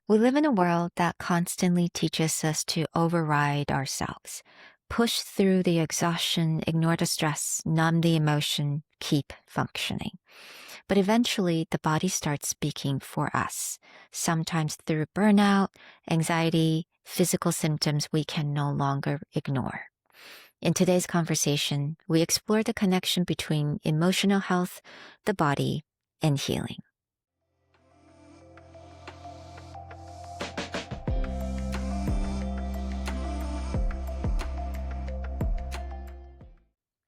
We live in a world that constantly teaches us to override ourselves, push through the exhaustion, ignore the stress, numb the emotion, keep functioning. But eventually, the body starts speaking for us, sometimes through burnout, anxiety, physical symptoms we can no longer ignore. In today's conversation, we explore the connection between emotional health, the body, and healing.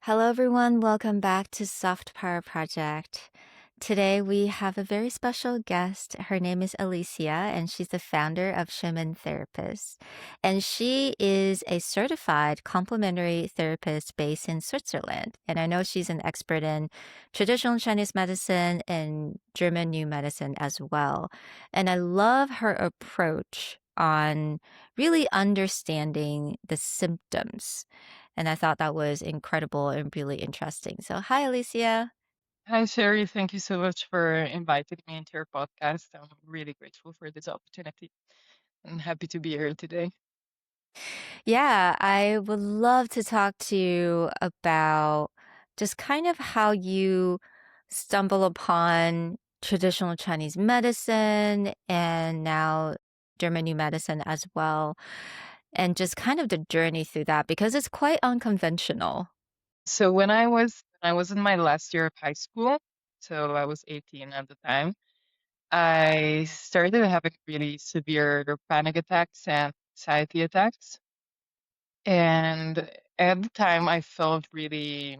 Hello, everyone. Welcome back to Soft Power Project. Today, we have a very special guest. Her name is Alicia, and she's the founder of Shaman Therapists. And she is a certified complementary therapist based in Switzerland. And I know she's an expert in traditional Chinese medicine and German New Medicine as well. And I love her approach on really understanding the symptoms. And I thought that was incredible and really interesting. So, hi, Alicia. Hi, Sherry. Thank you so much for inviting me into your podcast. I'm really grateful for this opportunity and happy to be here today. Yeah, I would love to talk to you about just kind of how you stumble upon traditional Chinese medicine and now German New Medicine as well, and just kind of the journey through that because it's quite unconventional. So when I was in my last year of high school, so I was 18 at the time, I started having really severe panic attacks and anxiety attacks. And at the time, I felt really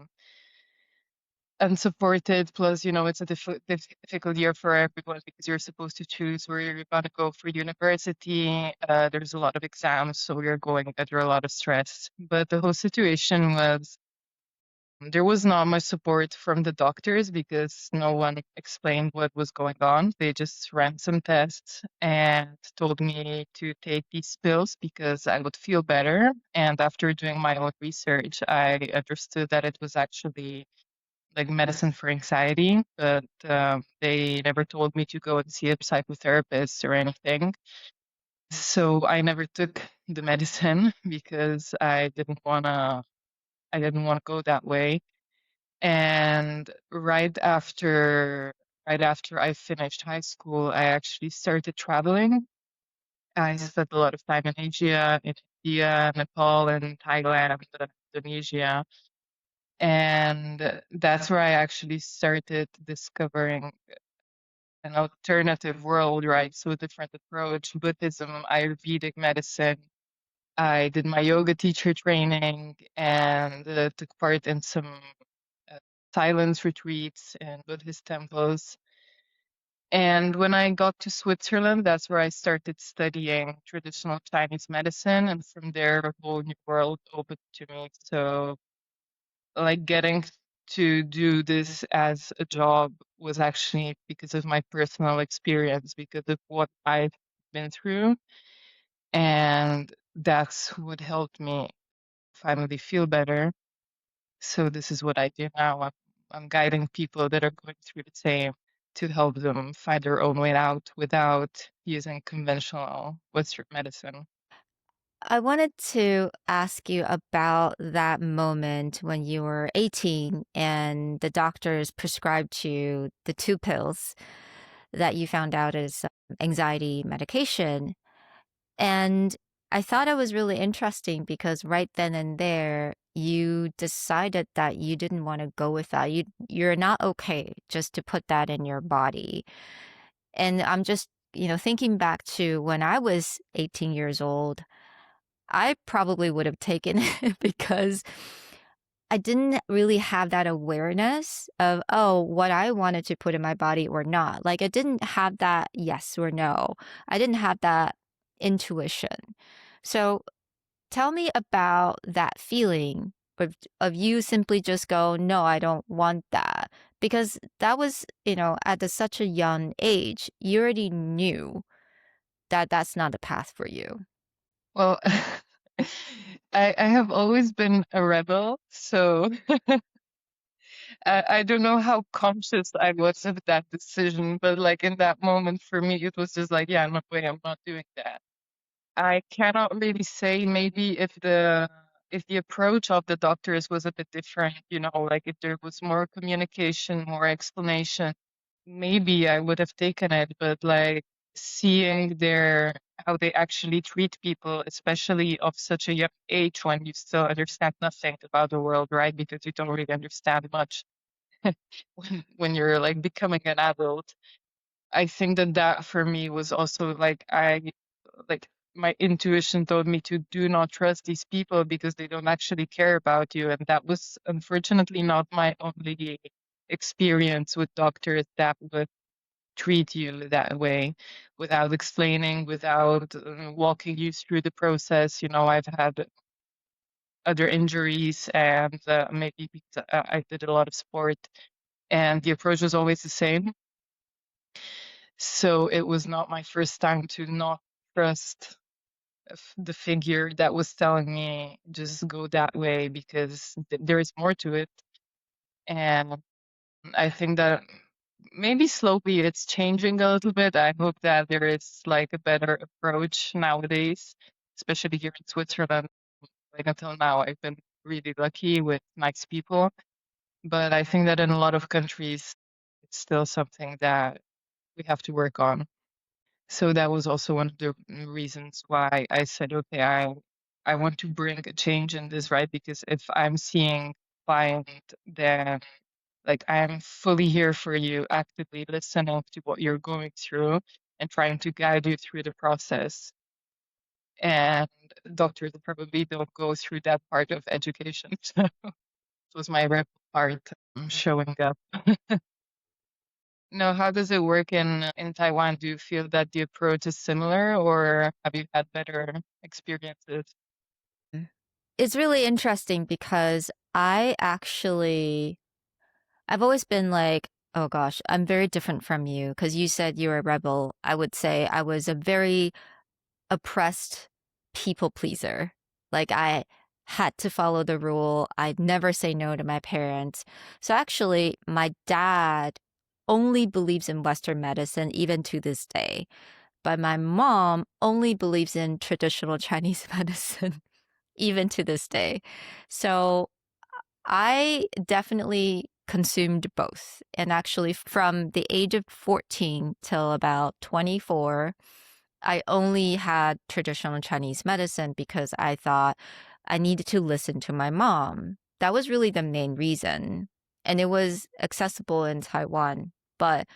unsupported. Plus, it's a difficult year for everyone because you're supposed to choose where you're going to go for university. There's a lot of exams, so you're going under a lot of stress. But the whole situation was there was not much support from the doctors because no one explained what was going on. They just ran some tests and told me to take these pills because I would feel better. And after doing my own research, I understood that it was actually like medicine for anxiety, but they never told me to go and see a psychotherapist or anything. So I never took the medicine because I didn't want to go that way. And right after I finished high school, I actually started traveling. I spent a lot of time in Asia, in India, Nepal, and Thailand, and Indonesia. And that's where I actually started discovering an alternative world, right? So a different approach, Buddhism, Ayurvedic medicine. I did my yoga teacher training and took part in some uh, silence retreats and Buddhist temples. And when I got to Switzerland, that's where I started studying traditional Chinese medicine. And from there, a whole new world opened to me. So like getting to do this as a job was actually because of my personal experience, because of what I've been through. And that's what helped me finally feel better. So this is what I do now. I'm guiding people that are going through the same to help them find their own way out without using conventional Western medicine. I wanted to ask you about that moment when you were 18 and the doctors prescribed you the two pills that you found out is anxiety medication. And I thought it was really interesting because right then and there, you decided that you didn't want to go with that. You're not okay just to put that in your body. And I'm just, thinking back to when I was 18 years old, I probably would have taken it because I didn't really have that awareness of, oh, what I wanted to put in my body or not. Like, I didn't have that yes or no. I didn't have that intuition. So tell me about that feeling of you simply just go, no, I don't want that. Because that was, such a young age, you already knew that that's not the path for you. Well, I have always been a rebel, so I don't know how conscious I was of that decision, but like in that moment for me, it was just like, yeah, no way, I'm not doing that. I cannot really say maybe if the approach of the doctors was a bit different, you know, like if there was more communication, more explanation, maybe I would have taken it, but like seeing their how they actually treat people, especially of such a young age when you still understand nothing about the world, right? Because you don't really understand much when you're like becoming an adult. I think that that for me was also like like my intuition told me to do not trust these people because they don't actually care about you, and that was unfortunately not my only experience with doctors that would treat you that way without explaining, without walking you through the process. You know, I've had other injuries and maybe because I did a lot of sport and the approach was always the same. So it was not my first time to not trust the figure that was telling me just go that way because there is more to it. And I think that maybe slowly it's changing a little bit. I hope that there is like a better approach nowadays, especially here in Switzerland. Like until now, I've been really lucky with nice people. But I think that in a lot of countries, it's still something that we have to work on. So that was also one of the reasons why I said, okay, I want to bring a change in this, right? Because if I'm seeing client, then like I'm fully here for you, actively listening to what you're going through and trying to guide you through the process. And doctors probably don't go through that part of education. So it was my rep part showing up. No, how does it work in Taiwan? Do you feel that the approach is similar, or have you had better experiences? It's really interesting because I've always been like, oh gosh, I'm very different from you because you said you're a rebel. I would say I was a very oppressed people pleaser. Like I had to follow the rule. I'd never say no to my parents. So actually, my dad only believes in Western medicine even to this day. But my mom only believes in traditional Chinese medicine even to this day. So I definitely consumed both. And actually, from the age of 14 till about 24, I only had traditional Chinese medicine because I thought I needed to listen to my mom. That was really the main reason. And it was accessible in Taiwan. But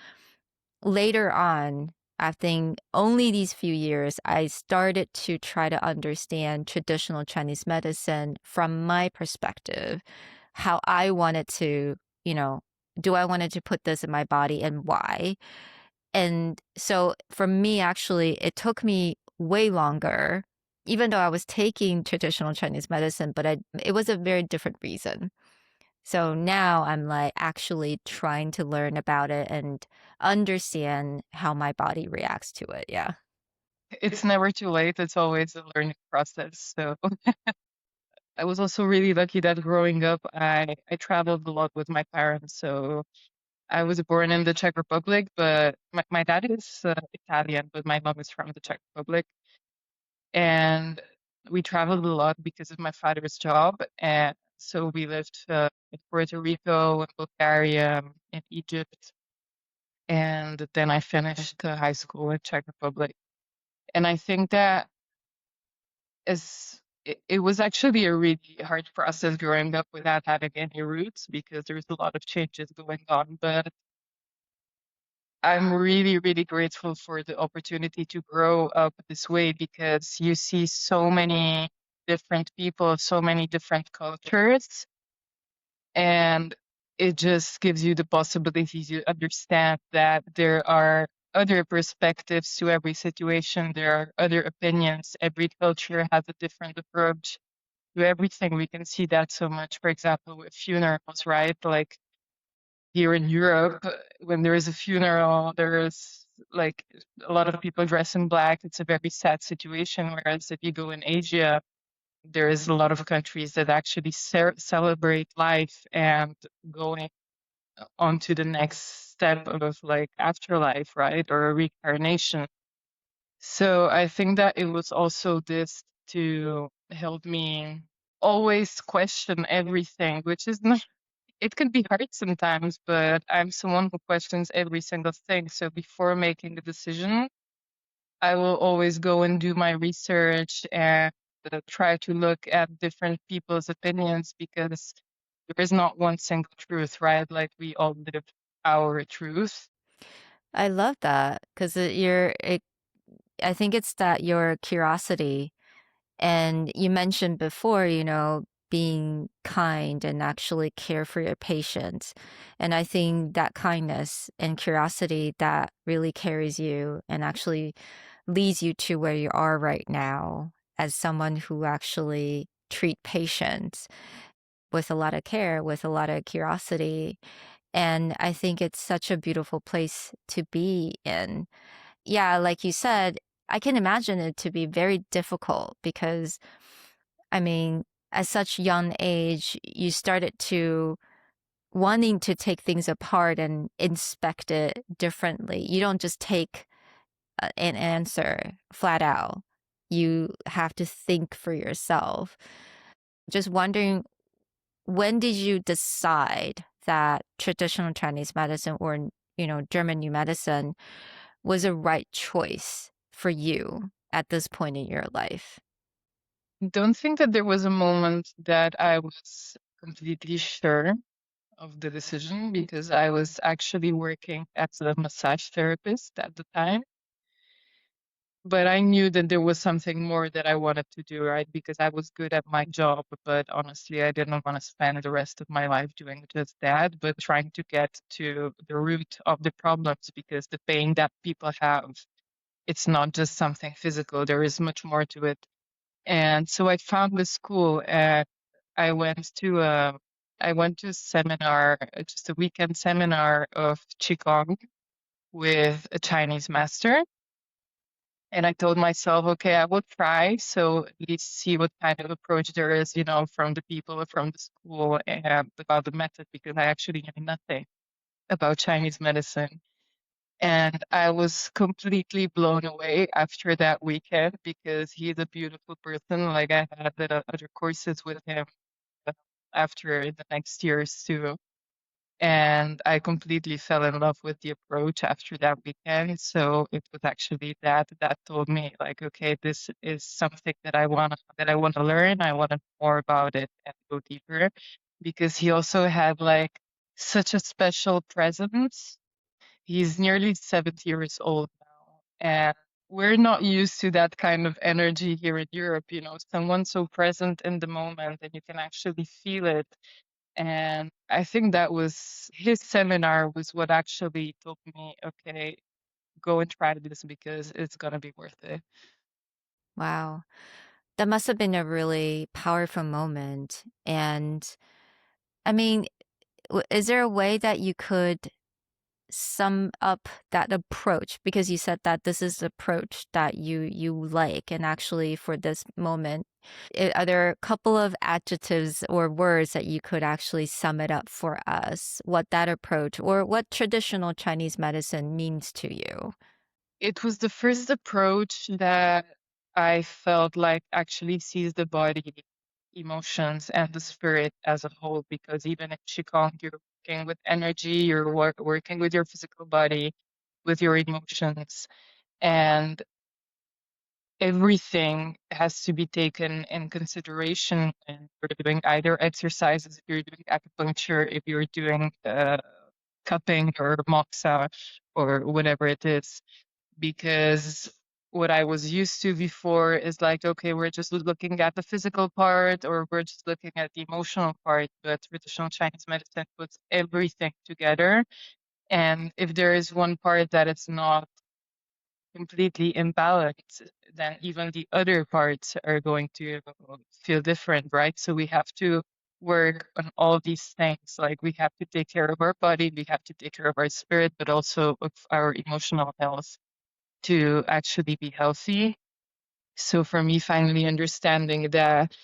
later on, I think only these few years, I started to try to understand traditional Chinese medicine from my perspective, how I wanted to, you know, do I wanted to put this in my body and why? And so for me, actually, it took me way longer, even though I was taking traditional Chinese medicine, but it was a very different reason. So now I'm like actually trying to learn about it and understand how my body reacts to it. Yeah. It's never too late. It's always a learning process. So I was also really lucky that growing up, I traveled a lot with my parents. So I was born in the Czech Republic, but my dad is Italian, but my mom is from the Czech Republic. And we traveled a lot because of my father's job. And so we lived in Puerto Rico, in Bulgaria, in Egypt. And then I finished high school in Czech Republic. And I think that it was actually a really hard process growing up without having any roots because there's a lot of changes going on. But I'm really, really grateful for the opportunity to grow up this way because you see so many different people, so many different cultures, and it just gives you the possibility to understand that there are other perspectives to every situation, there are other opinions, every culture has a different approach to everything. We can see that so much, for example, with funerals, right? Like here in Europe, when there is a funeral, there's like a lot of people dress in black. It's a very sad situation. Whereas if you go in Asia, there is a lot of countries that actually celebrate life and going. onto the next step of like afterlife, right? Or a reincarnation. So I think that it was also this to help me always question everything, which is not, it can be hard sometimes, but I'm someone who questions every single thing. So before making a decision, I will always go and do my research and try to look at different people's opinions because there is not one single truth, right? Like we all live our truth. I love that because I think it's that your curiosity, and you mentioned before, being kind and actually care for your patients. And I think that kindness and curiosity that really carries you and actually leads you to where you are right now as someone who actually treat patients with a lot of care, with a lot of curiosity. And I think it's such a beautiful place to be in. Yeah, like you said, I can imagine it to be very difficult because, I mean, at such young age, you started to wanting to take things apart and inspect it differently. You don't just take an answer flat out. You have to think for yourself. Just wondering, when did you decide that traditional Chinese medicine or, German new medicine was a right choice for you at this point in your life? Don't think that there was a moment that I was completely sure of the decision because I was actually working as a massage therapist at the time. But I knew that there was something more that I wanted to do, right? Because I was good at my job, but honestly, I didn't want to spend the rest of my life doing just that, but trying to get to the root of the problems because the pain that people have, it's not just something physical, there is much more to it. And so I found this school and I went to a I went to a seminar, just a weekend seminar of Qigong with a Chinese master. And I told myself, okay, I will try. So at least see what kind of approach there is, from the people from the school and about the method, because I actually knew nothing about Chinese medicine. And I was completely blown away after that weekend because he's a beautiful person. Like I had the other courses with him uh, after the next years too. And I completely fell in love with the approach after that weekend. So it was actually that told me like, okay, this is something that I want to learn. I want to know more about it and go deeper because he also had like such a special presence. He's nearly 70 years old now, and we're not used to that kind of energy here in Europe, someone so present in the moment and you can actually feel it. And I think that was his seminar was what actually told me, okay, go and try this because it's gonna be worth it. Wow. That must have been a really powerful moment. And I mean, is there a way that you could sum up that approach? Because you said that this is the approach that you like, and actually for this moment, are there a couple of adjectives or words that you could actually sum it up for us? What that approach or what traditional Chinese medicine means to you? It was the first approach that I felt like actually sees the body, emotions, and the spirit as a whole. Because even in Qigong, you're working with energy, you're working with your physical body, with your emotions, and everything has to be taken in consideration. And you're doing either exercises, if you're doing acupuncture, if you're doing cupping or moxa or whatever it is, because what I was used to before is like, okay, we're just looking at the physical part or we're just looking at the emotional part, but traditional Chinese medicine puts everything together. And if there is one part that is not completely imbalanced, then even the other parts are going to feel different, right? So we have to work on all these things. Like we have to take care of our body, we have to take care of our spirit, but also of our emotional health to actually be healthy. So for me, finally understanding that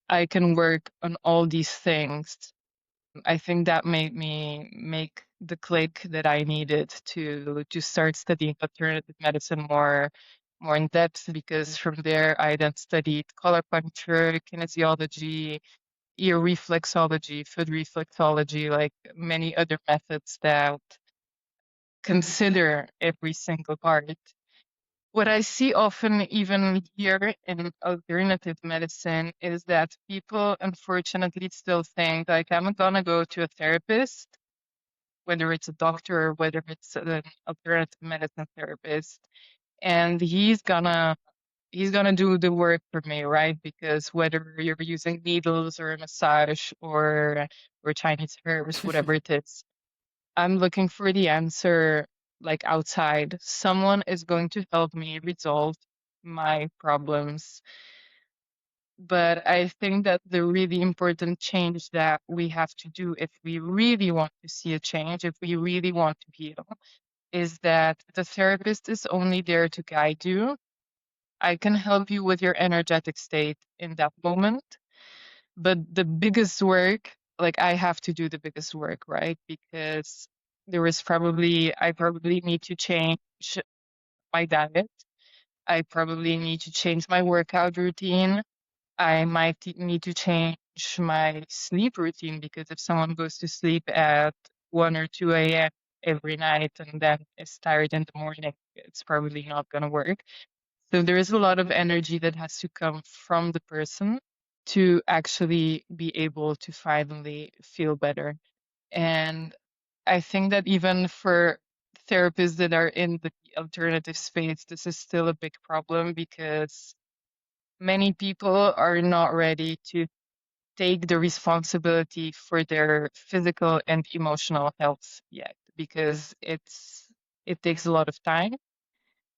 I can work on all these things I think that made me make the click that I needed to start studying alternative medicine more in depth, because from there I then studied color puncture, kinesiology, ear reflexology, foot reflexology, like many other methods that consider every single part. What I see often, even here in alternative medicine, is that people unfortunately still think like, I'm gonna go to a therapist, whether it's a doctor or whether it's an alternative medicine therapist, and he's gonna do the work for me, right? Because whether you're using needles or a massage or Chinese herbs, whatever it is, I'm looking for the answer like outside. Someone is going to help me resolve my problems. But I think that the really important change that we have to do if we really want to see a change, if we really want to heal, is that the therapist is only there to guide you. I can help you with your energetic state in that moment, but the biggest work, like I have to do the biggest work, right? Because I probably need to change my diet. I probably need to change my workout routine. I might need to change my sleep routine, because if someone goes to sleep at 1 or 2 a.m. every night and then is tired in the morning, it's probably not going to work. So there is a lot of energy that has to come from the person to actually be able to finally feel better. And I think that even for therapists that are in the alternative space, this is still a big problem, because many people are not ready to take the responsibility for their physical and emotional health yet, because it takes a lot of time,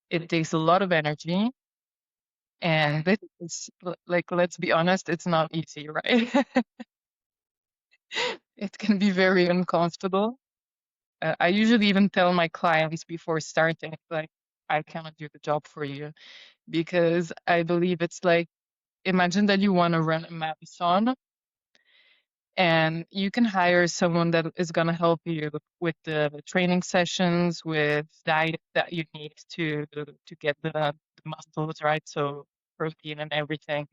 it takes a lot of energy, and it's like, let's be honest, it's not easy, right? It can be very uncomfortable. I usually even tell my clients before starting, like, I cannot do the job for you, because I believe it's like, imagine that you want to run a marathon, and you can hire someone that is going to help you with the training sessions, with diet that you need to get the muscles, right? So protein and everything.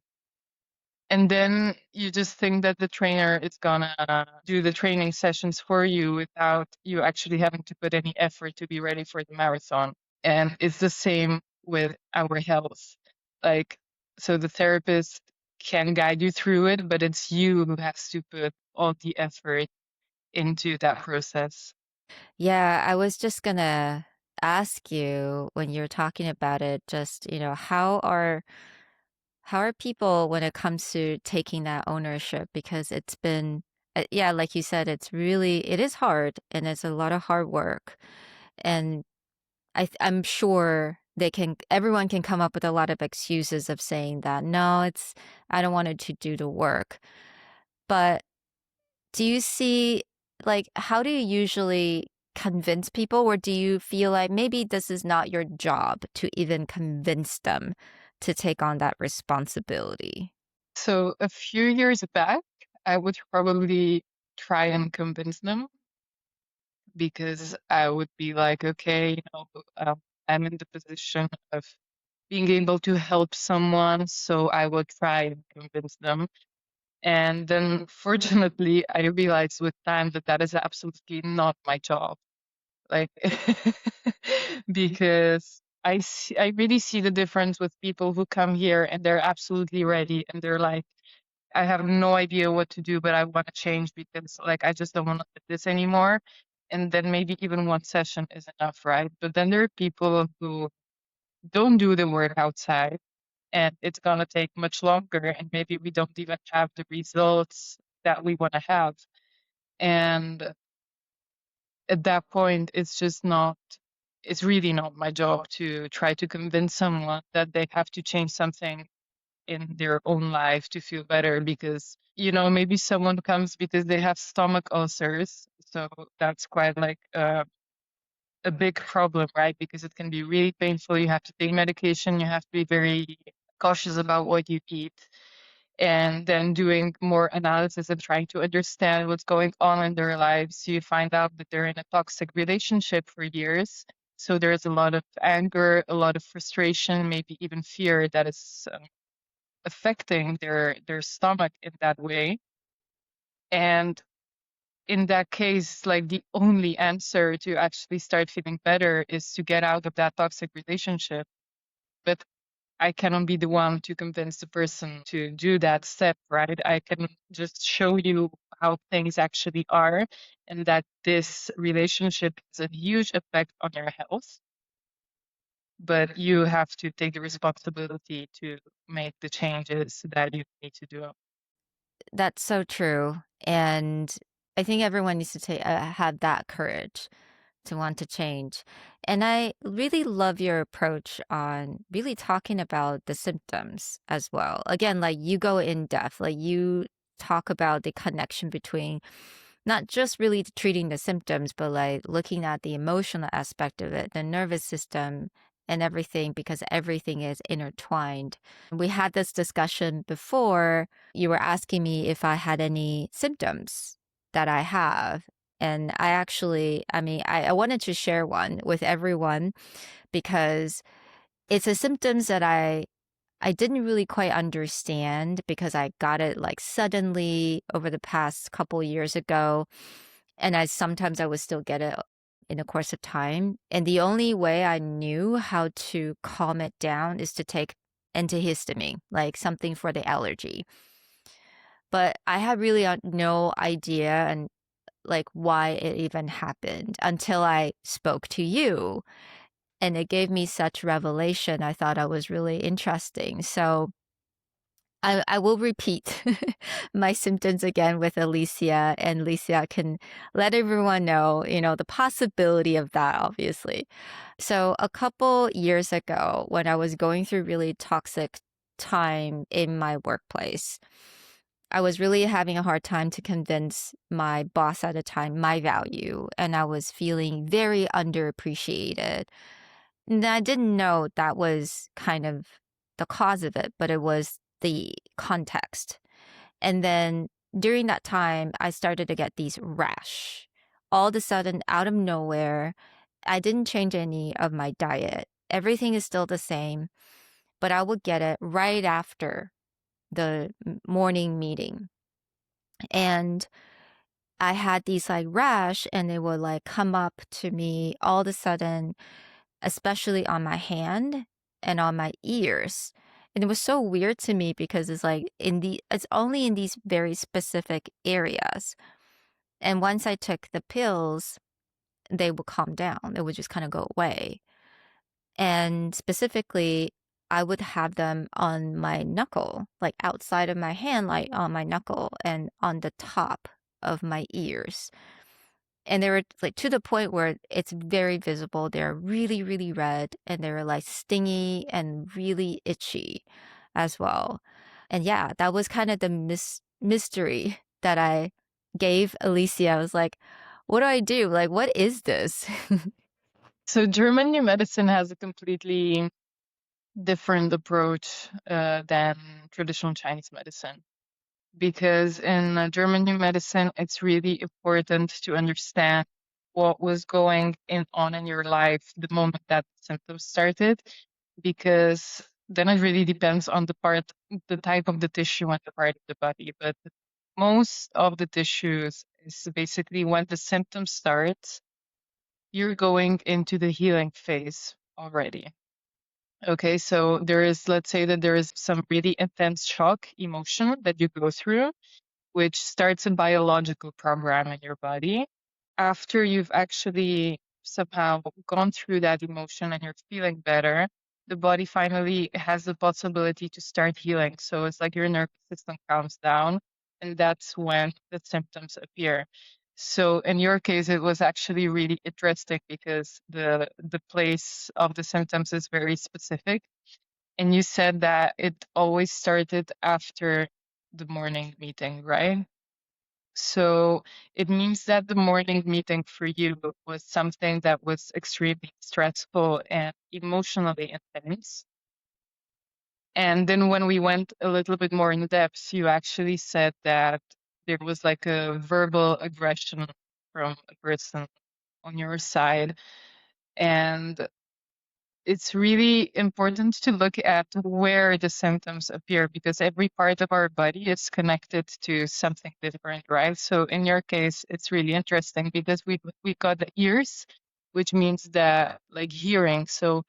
And then you just think that the trainer is gonna do the training sessions for you without you actually having to put any effort to be ready for the marathon. And it's the same with our health. Like, so the therapist can guide you through it, but it's you who has to put all the effort into that process. Yeah, I was just gonna ask you when you're talking about it, just, how are people when it comes to taking that ownership? Because it's been, yeah, like you said, it is hard and it's a lot of hard work. And I'm sure everyone can come up with a lot of excuses of saying that, no, I don't want it to do the work. But do you see, like, how do you usually convince people, or do you feel like maybe this is not your job to even convince them to take on that responsibility? So a few years back, I would probably try and convince them, because I would be like, okay, I'm in the position of being able to help someone, so I will try and convince them. And then, fortunately, I realized with time that that is absolutely not my job. Like, because I really see the difference with people who come here and they're absolutely ready and they're like, I have no idea what to do, but I want to change, because like I just don't want to do this anymore. And then maybe even one session is enough, right? But then there are people who don't do the work outside, and it's gonna take much longer, and maybe we don't even have the results that we want to have. And at that point, it's really not my job to try to convince someone that they have to change something in their own life to feel better, because maybe someone comes because they have stomach ulcers, so that's quite like a big problem, right? Because it can be really painful. You have to take medication, you have to be very cautious about what you eat, And then doing more analysis and trying to understand what's going on in their lives, you find out that they're in a toxic relationship for years. So there's a lot of anger, a lot of frustration, maybe even fear that is affecting their stomach in that way. And in that case, like the only answer to actually start feeling better is to get out of that toxic relationship. But I cannot be the one to convince the person to do that step, right? I can just show you how things actually are and that this relationship has a huge effect on your health. But you have to take the responsibility to make the changes that you need to do. That's so true. And I think everyone needs to have that courage to want to change. And I really love your approach on really talking about the symptoms as well. Again, like you go in depth, like you talk about the connection between not just really treating the symptoms, but like looking at the emotional aspect of it, the nervous system and everything, because everything is intertwined. We had this discussion before. You were asking me if I had any symptoms that I have. And I actually, I mean, I wanted to share one with everyone because it's a symptoms that I didn't really quite understand because I got it like suddenly over the past couple years ago. And sometimes I would still get it in the course of time. And the only way I knew how to calm it down is to take antihistamine, like something for the allergy. But I had really no idea and like why it even happened until I spoke to you. And it gave me such revelation. I thought it was really interesting. So I will repeat my symptoms again with Alicia, and Alicia can let everyone know, the possibility of that, obviously. So a couple years ago, when I was going through really toxic time in my workplace, I was really having a hard time to convince my boss at the time my value, and I was feeling very underappreciated. And I didn't know that was kind of the cause of it, but it was the context. And then during that time, I started to get these rash. All of a sudden, out of nowhere, I didn't change any of my diet. Everything is still the same, but I would get it right after the morning meeting. And I had these like rash and they would like come up to me all of a sudden, especially on my hand and on my ears. And it was so weird to me because it's like it's only in these very specific areas. And once I took the pills, they would calm down. It would just kind of go away. And specifically, I would have them on my knuckle, like outside of my hand, like on my knuckle and on the top of my ears. And they were like to the point where it's very visible. They're really, really red and they were like stingy and really itchy as well. And yeah, that was kind of the mystery that I gave Alicia. I was like, what do I do? Like, what is this? So German new medicine has a completely different approach than traditional Chinese medicine. Because in German new medicine, it's really important to understand what was going on in your life the moment that symptoms started, because then it really depends on the type of the tissue and the part of the body. But most of the tissues is basically when the symptoms start, you're going into the healing phase already. Okay, so let's say that there is some really intense shock emotion that you go through, which starts a biological program in your body. After you've actually somehow gone through that emotion and you're feeling better, the body finally has the possibility to start healing. So it's like your nervous system calms down, and that's when the symptoms appear. So in your case, it was actually really interesting because the place of the symptoms is very specific. And you said that it always started after the morning meeting, right? So it means that the morning meeting for you was something that was extremely stressful and emotionally intense. And then when we went a little bit more in depth, you actually said that there was like a verbal aggression from a person on your side. And it's really important to look at where the symptoms appear because every part of our body is connected to something different, right? So in your case, it's really interesting because we got the ears, which means that like hearing. So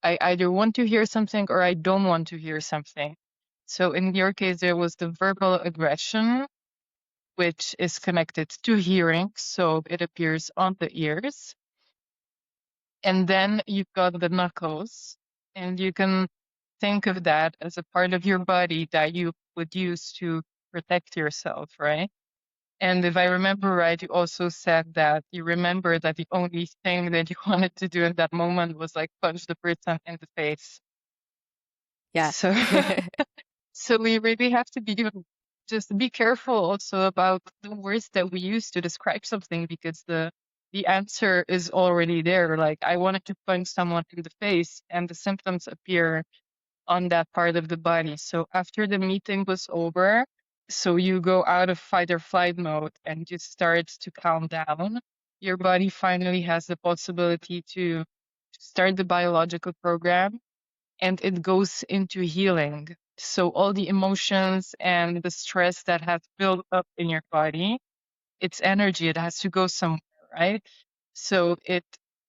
I either want to hear something or I don't want to hear something. So in your case, there was the verbal aggression, which is connected to hearing. So it appears on the ears. And then you've got the knuckles, and you can think of that as a part of your body that you would use to protect yourself, right? And if I remember right, you also said that you remember that the only thing that you wanted to do in that moment was like punch the person in the face. Yeah. So, so we really have to be just be careful also about the words that we use to describe something because the answer is already there. Like I wanted to punch someone in the face, and the symptoms appear on that part of the body. So after the meeting was over, so you go out of fight or flight mode and you start to calm down. Your body finally has the possibility to start the biological program and it goes into healing. So all the emotions and the stress that has built up in your body, it's energy. It has to go somewhere, right? So it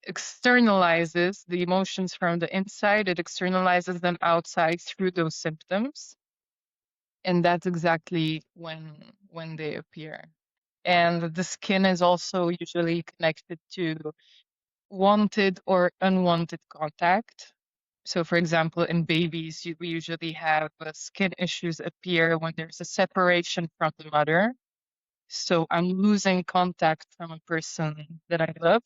externalizes the emotions from the inside. It externalizes them outside through those symptoms, and that's exactly when they appear. And the skin is also usually connected to wanted or unwanted contact. So, for example, in babies, we usually have skin issues appear when there's a separation from the mother. So I'm losing contact from a person that I love.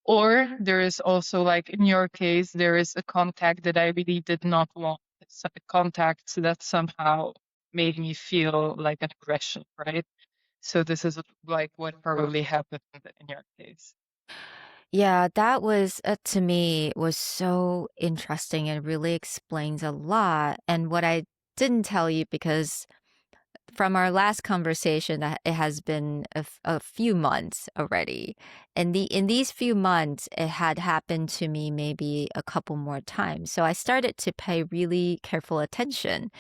Or there is also, like in your case, there is a contact that I really did not want. It's a contact that somehow made me feel like an aggression, right? So this is like what probably happened in your case. Yeah, that was to me was so interesting and really explains a lot. And what I didn't tell you because from our last conversation that it has been a few months already. And in these few months it had happened to me maybe a couple more times. So I started to pay really careful attention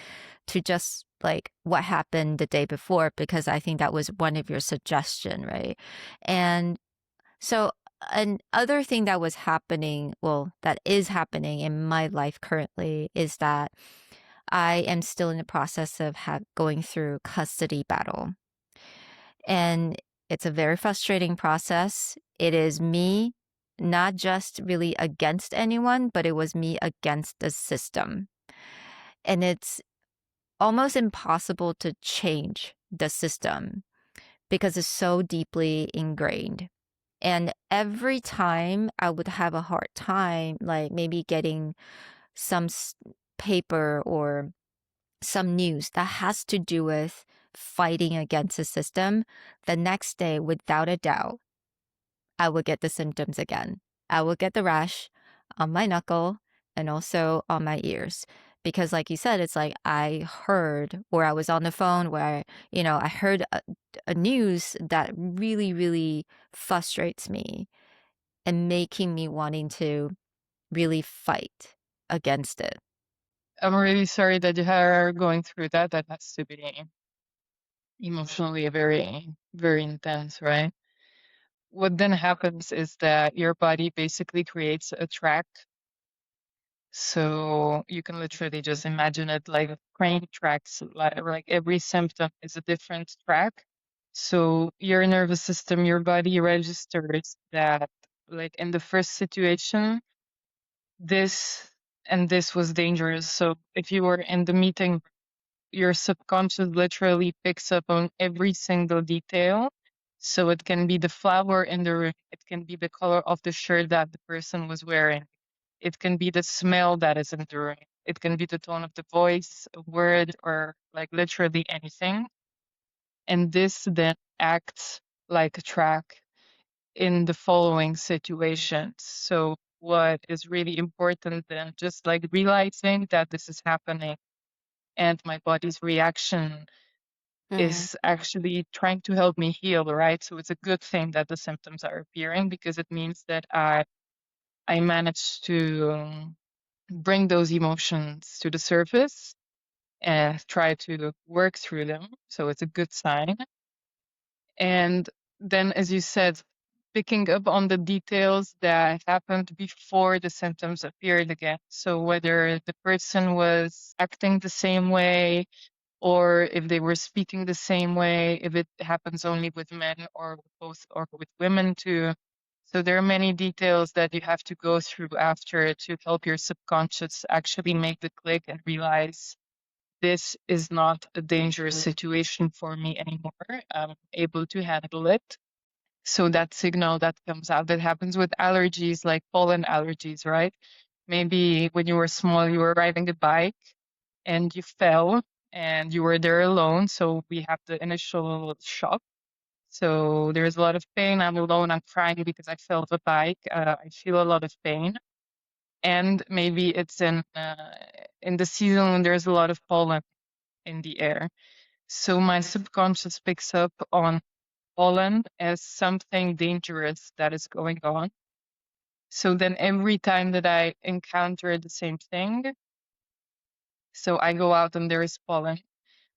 to just like what happened the day before because I think that was one of your suggestion, right? And so another thing that was happening, well, that is happening in my life currently is that I am still in the process of going through custody battle. And it's a very frustrating process. It is me, not just really against anyone, but it was me against the system. And it's almost impossible to change the system because it's so deeply ingrained. And every time I would have a hard time, like maybe getting some paper or some news that has to do with fighting against the system, the next day, without a doubt, I would get the symptoms again. I would get the rash on my knuckle and also on my ears. Because, like you said, it's like I heard, or I was on the phone where, I heard a news that really, really frustrates me and making me wanting to really fight against it. I'm really sorry that you are going through that. That has to be emotionally very, very intense, right? What then happens is that your body basically creates a track. So you can literally just imagine it like train tracks, like every symptom is a different track. So your nervous system, your body registers that, like in the first situation, this and this was dangerous. So if you were in the meeting, your subconscious literally picks up on every single detail. So it can be the flower in the room, it can be the color of the shirt that the person was wearing, it can be the smell that is in the room, it can be the tone of the voice, a word, or like literally anything. And this then acts like a track in the following situations. So what is really important than just like realizing that this is happening and my body's reaction Mhm. is actually trying to help me heal, right? So it's a good thing that the symptoms are appearing because it means that I managed to bring those emotions to the surface and try to work through them. So it's a good sign. And then, as you said, picking up on the details that happened before the symptoms appeared again. So whether the person was acting the same way or if they were speaking the same way, if it happens only with men or with both or with women too. So there are many details that you have to go through after to help your subconscious actually make the click and realize this is not a dangerous situation for me anymore. I'm able to handle it. So that signal that comes out that happens with allergies, like pollen allergies, right? Maybe when you were small, you were riding a bike and you fell and you were there alone. So we have the initial shock. So there's a lot of pain. I'm alone. I'm crying because I fell off a bike. I feel a lot of pain. And maybe it's in the season when there's a lot of pollen in the air. So my subconscious picks up on pollen as something dangerous that is going on. So then every time that I encounter the same thing, so I go out and there is pollen,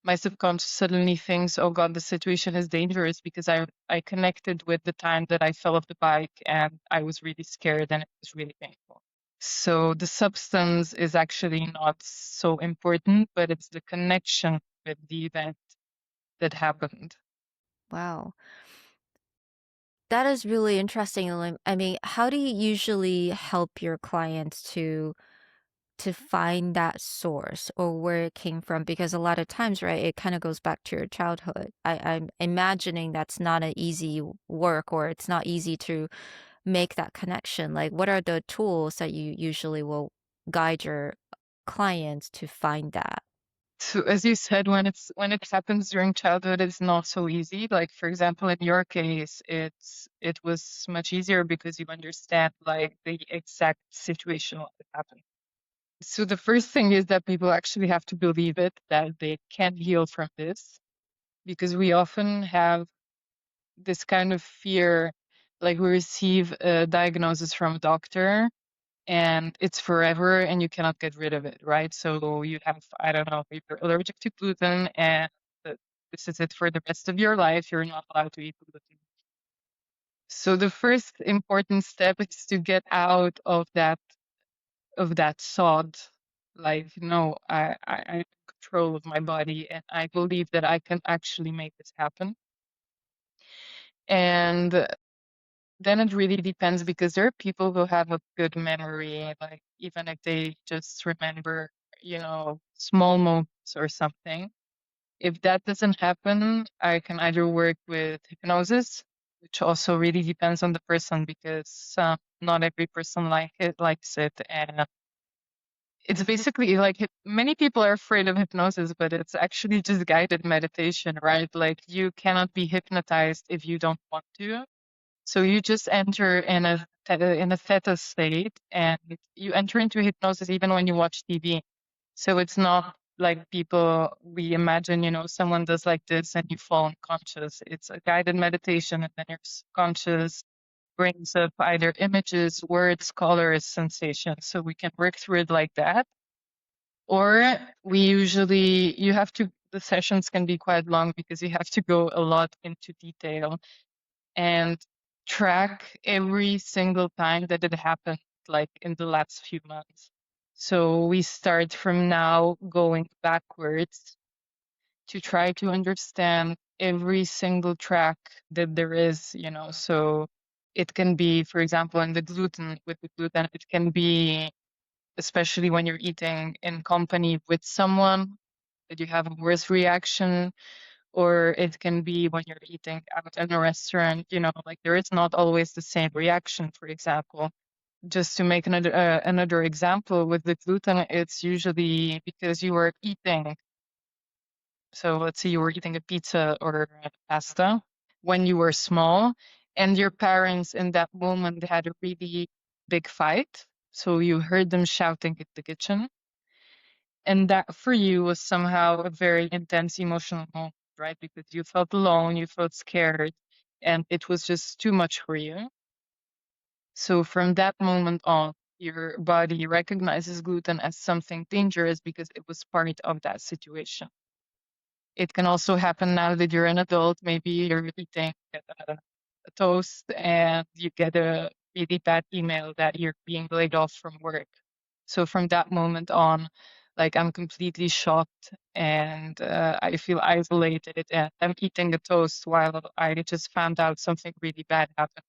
my subconscious suddenly thinks, oh God, the situation is dangerous because I connected with the time that I fell off the bike and I was really scared and it was really painful. So the substance is actually not so important, but it's the connection with the event that happened. Wow. That is really interesting. I mean, how do you usually help your clients to find that source or where it came from? Because a lot of times, right, it kind of goes back to your childhood. I'm imagining that's not an easy work or it's not easy to make that connection. Like, what are the tools that you usually will guide your clients to find that? So as you said, when it happens during childhood, it's not so easy. Like for example, in your case, it was much easier because you understand like the exact situation what happened. So the first thing is that people actually have to believe it, that they can heal from this, because we often have this kind of fear, like we receive a diagnosis from a doctor and it's forever and you cannot get rid of it, right? So you have, I don't know, if you're allergic to gluten and this is it for the rest of your life, you're not allowed to eat gluten. So the first important step is to get out of that thought, like, no, I'm in control of my body and I believe that I can actually make this happen. And then it really depends because there are people who have a good memory, like even if they just remember, small moments or something. If that doesn't happen, I can either work with hypnosis, which also really depends on the person because not every person likes it, and it's basically like many people are afraid of hypnosis, but it's actually just guided meditation, right? Like you cannot be hypnotized if you don't want to. So you just enter in a theta state, and you enter into hypnosis even when you watch TV. So it's not like people we imagine, someone does like this and you fall unconscious. It's a guided meditation, and then your subconscious brings up either images, words, colors, sensations. So we can work through it like that. Or you have to, the sessions can be quite long because you have to go a lot into detail and track every single time that it happened, like in the last few months. So we start from now going backwards to try to understand every single track that there is, So it can be, for example, with the gluten, it can be, especially when you're eating in company with someone, that you have a worse reaction, or it can be when you're eating out in a restaurant, like there is not always the same reaction, for example. Just to make another example with the gluten, it's usually because you were eating. So let's say you were eating a pizza or a pasta when you were small, and your parents in that moment had a really big fight. So you heard them shouting in the kitchen. And that for you was somehow a very intense emotional moment, right? Because you felt alone, you felt scared, and it was just too much for you. So from that moment on, your body recognizes gluten as something dangerous because it was part of that situation. It can also happen now that you're an adult. Maybe you're eating a toast and you get a really bad email that you're being laid off from work. So from that moment on, like I'm completely shocked and I feel isolated and I'm eating a toast while I just found out something really bad happened.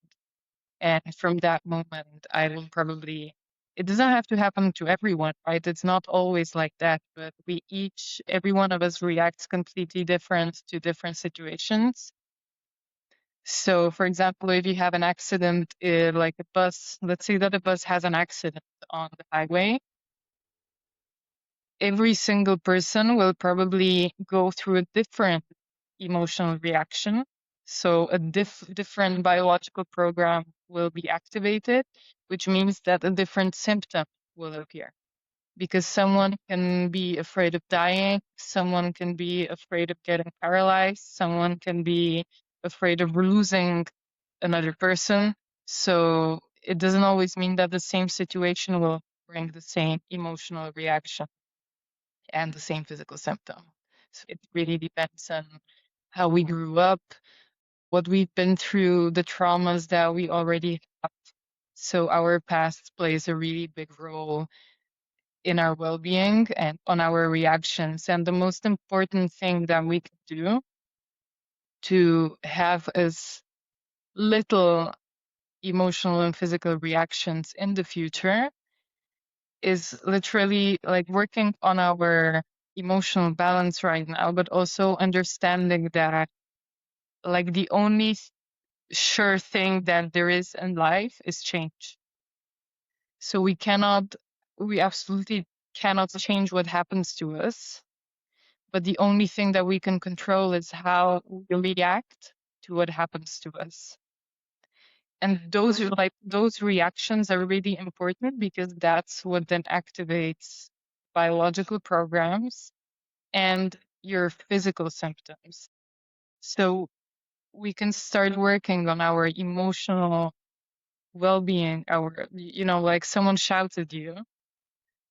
And from that moment, I will probably, it doesn't have to happen to everyone, right? It's not always like that, but every one of us reacts completely different to different situations. So, for example, if you have an accident, like a bus, let's say that a bus has an accident on the highway, every single person will probably go through a different emotional reaction. So a different biological program will be activated, which means that a different symptom will appear. Because someone can be afraid of dying, someone can be afraid of getting paralyzed, someone can be afraid of losing another person. So it doesn't always mean that the same situation will bring the same emotional reaction and the same physical symptom. So it really depends on how we grew up, what we've been through, the traumas that we already have. So our past plays a really big role in our well-being and on our reactions. And the most important thing that we can do to have as little emotional and physical reactions in the future is literally like working on our emotional balance right now, but also understanding that like the only sure thing that there is in life is change. So we absolutely cannot change what happens to us, but the only thing that we can control is how we react to what happens to us. And those are like those reactions are really important because that's what then activates biological programs and your physical symptoms. So we can start working on our emotional well-being, like someone shouts at you.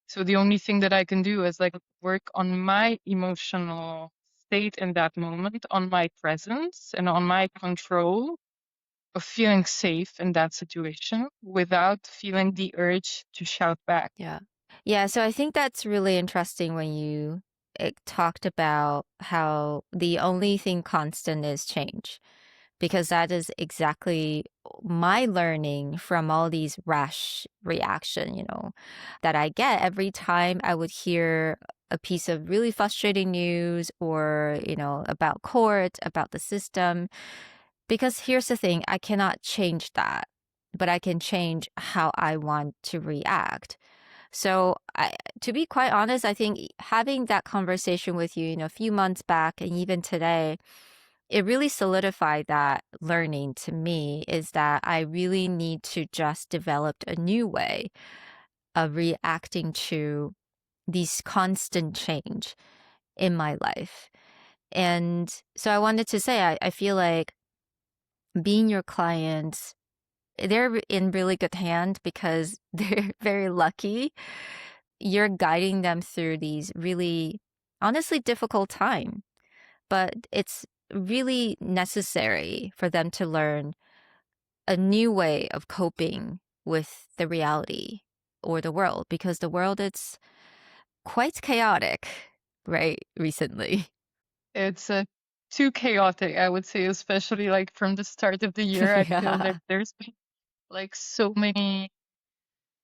So the only thing that I can do is like work on my emotional state in that moment, on my presence and on my control of feeling safe in that situation without feeling the urge to shout back. Yeah. Yeah, so I think that's really interesting when you talked about how the only thing constant is change, because that is exactly my learning from all these rash reaction, that I get every time I would hear a piece of really frustrating news or, about court, about the system. Because here's the thing, I cannot change that, but I can change how I want to react. So, to be quite honest, I think having that conversation with you, a few months back and even today, it really solidified that learning to me is that I really need to just develop a new way of reacting to these constant change in my life. And so I wanted to say, I feel like being your client, they're in really good hand because they're very lucky. You're guiding them through these really, honestly difficult time, but it's really necessary for them to learn a new way of coping with the reality or the world because the world is quite chaotic, right? Recently. It's too chaotic, I would say, especially like from the start of the year. I feel that Yeah. there's been like so many,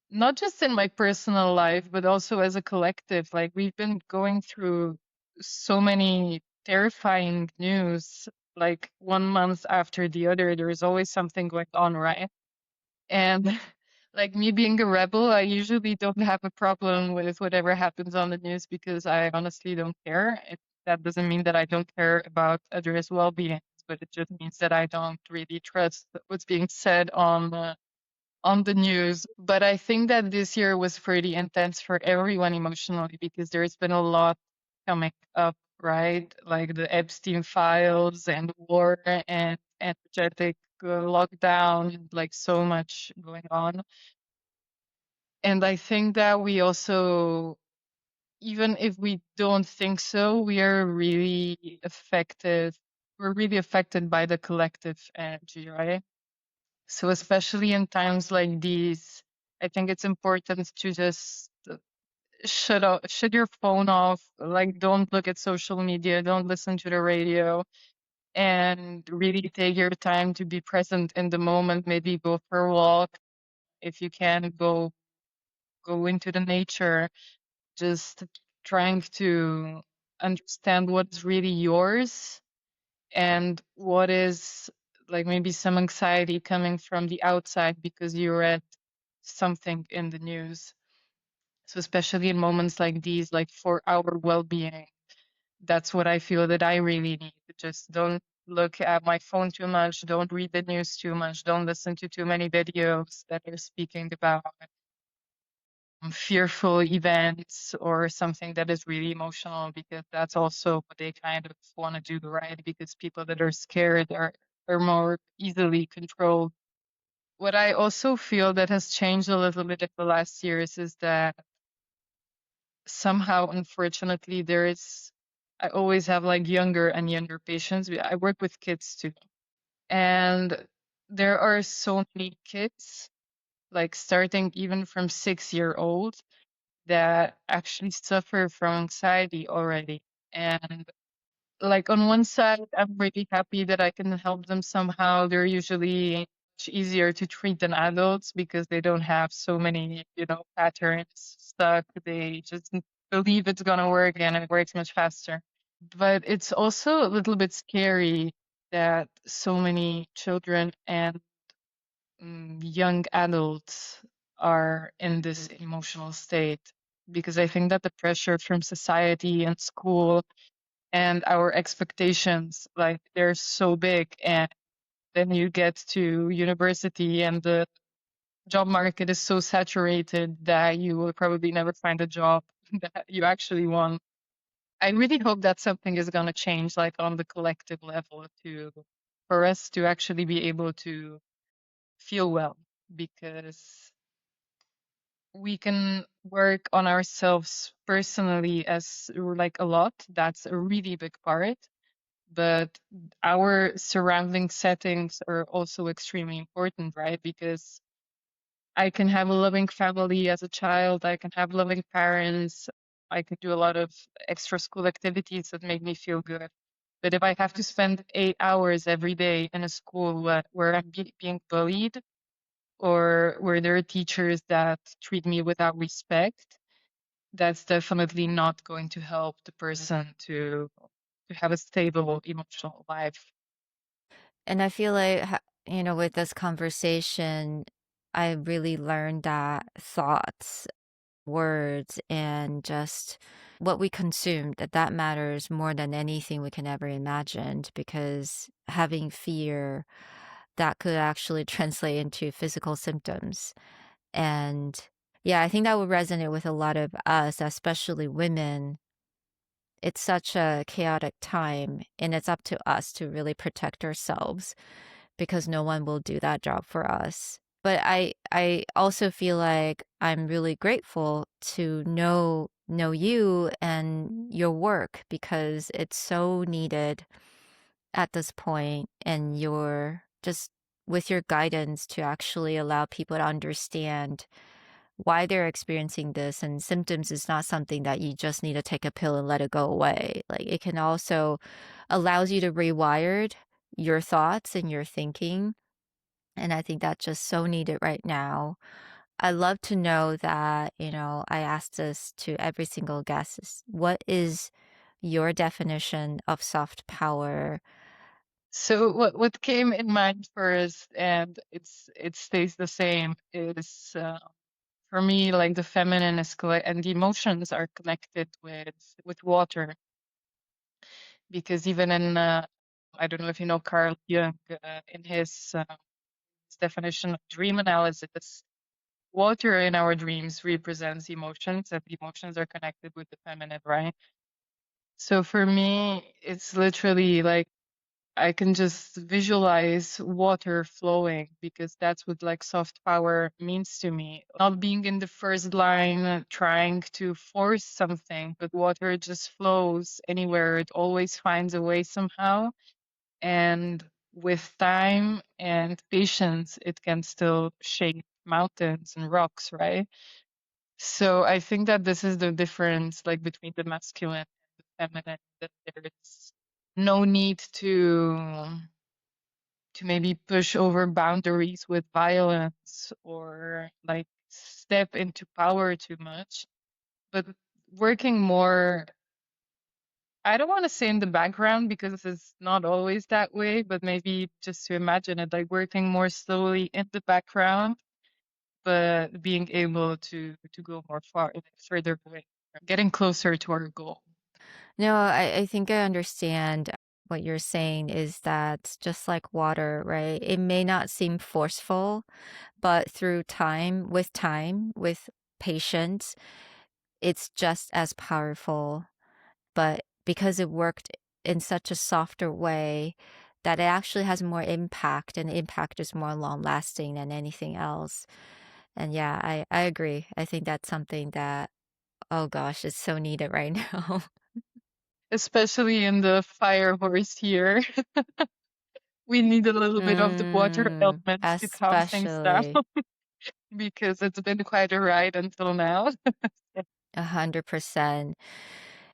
not just in my personal life, but also as a collective. Like we've been going through so many terrifying news, like one month after the other, there is always something going on, right? And like me being a rebel, I usually don't have a problem with whatever happens on the news because I honestly don't care. That doesn't mean that I don't care about others' well-being, but it just means that I don't really trust what's being said on the news, but I think that this year was pretty intense for everyone emotionally because there's been a lot coming up, right? Like the Epstein files and war and energetic lockdown, like so much going on. And I think that we also, even if we don't think so, we are really affected. We're really affected by the collective energy, right? So especially in times like these, I think it's important to just shut your phone off. Like, don't look at social media, don't listen to the radio, and really take your time to be present in the moment. Maybe go for a walk if you can. Go into the nature. Just trying to understand what's really yours and what is like maybe some anxiety coming from the outside because you read something in the news. So especially in moments like these, like for our well-being, that's what I feel that I really need. Just don't look at my phone too much, don't read the news too much, don't listen to too many videos that are speaking about fearful events or something that is really emotional, because that's also what they kind of want to do, right? Because people that are scared are more easily controlled. What I also feel that has changed a little bit in the last years is that somehow, unfortunately, I always have like younger and younger patients. I work with kids too. And there are so many kids, like starting even from 6 year old, that actually suffer from anxiety already. And like on one side, I'm really happy that I can help them somehow. They're usually much easier to treat than adults because they don't have so many, patterns stuck. They just believe it's gonna work and it works much faster. But it's also a little bit scary that so many children and young adults are in this emotional state, because I think that the pressure from society and school and our expectations, like they're so big, and then you get to university and the job market is so saturated that you will probably never find a job that you actually want. I really hope that something is going to change, like on the collective level, to for us to actually be able to feel well, because we can work on ourselves personally as like a lot. That's a really big part. But our surrounding settings are also extremely important, right? Because I can have a loving family as a child, I can have loving parents, I can do a lot of extra school activities that make me feel good. But if I have to spend 8 hours every day in a school where I'm being bullied, or where there are teachers that treat me without respect, that's definitely not going to help the person to have a stable emotional life. And I feel like, with this conversation, I really learned that thoughts, words, and just what we consume, that matters more than anything we can ever imagine, because having fear, that could actually translate into physical symptoms. And yeah, I think that would resonate with a lot of us, especially women. It's such a chaotic time, and it's up to us to really protect ourselves because no one will do that job for us. But I also feel like I'm really grateful to know you and your work, because it's so needed at this point, and your just with your guidance to actually allow people to understand why they're experiencing this, and symptoms is not something that you just need to take a pill and let it go away. Like, it can also allows you to rewire your thoughts and your thinking, and I think that's just so needed right now. I love to know that, I ask this to every single guest, is what is your definition of soft power? So what came in mind first, and it stays the same, is for me, like the feminine is and the emotions are connected with water, because even in I don't know if you know Carl Jung, in his its definition of dream analysis, water in our dreams represents emotions, and emotions are connected with the feminine, right? So for me, it's literally like I can just visualize water flowing because that's what like soft power means to me. Not being in the first line, trying to force something, but water just flows anywhere. It always finds a way somehow. And with time and patience, it can still shape mountains and rocks, right? So I think that this is the difference like between the masculine and the feminine, that there's no need to maybe push over boundaries with violence or like step into power too much, but working more, I don't want to say in the background because it's not always that way, but maybe just to imagine it like working more slowly in the background, but being able to go more far, further away, getting closer to our goal. No, I think I understand what you're saying is that just like water, right? It may not seem forceful, but through time, with patience, it's just as powerful. But because it worked in such a softer way, that it actually has more impact, and impact is more long lasting than anything else. And yeah, I agree. I think that's something that, oh gosh, it's so needed right now. Especially in the fire horse here. We need a little bit of the water elements to calm things down Especially. because it's been quite a ride until now. 100%.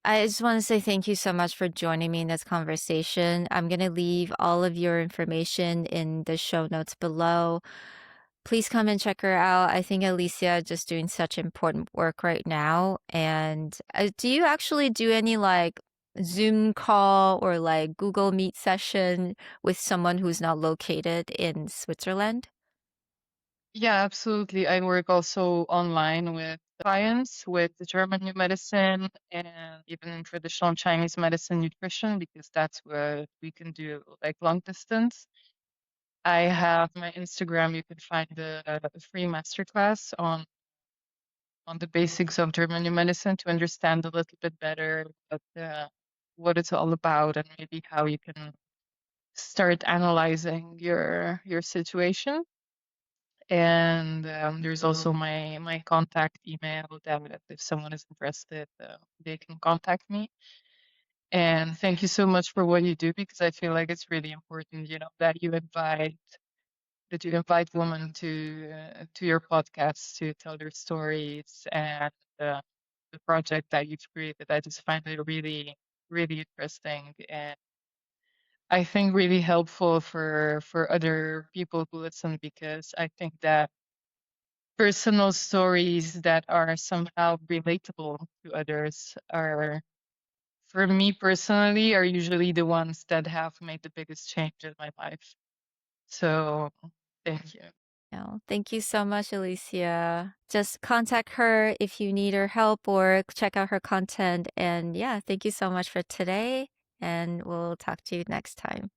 I just want to say thank you so much for joining me in this conversation. I'm going to leave all of your information in the show notes below. Please come and check her out. I think Alicia is just doing such important work right now. And do you actually do any like Zoom call or like Google Meet session with someone who's not located in Switzerland? Yeah, absolutely. I work also online with clients with the German new medicine and even traditional Chinese medicine nutrition because that's what we can do like long distance. I have my Instagram. You can find a free masterclass on the basics of German new medicine to understand a little bit better what it's all about and maybe how you can start analyzing your situation. And there's also my contact email that if someone is interested, they can contact me. And thank you so much for what you do because I feel like it's really important, that you invite women to your podcast to tell their stories and uh, the project that you've created. I just find it really, really interesting and I think really helpful for other people who listen because I think that personal stories that are somehow relatable to others are, for me personally, are usually the ones that have made the biggest change in my life. So thank you. No, thank you so much, Alicia. Just contact her if you need her help or check out her content. And yeah, thank you so much for today. And we'll talk to you next time.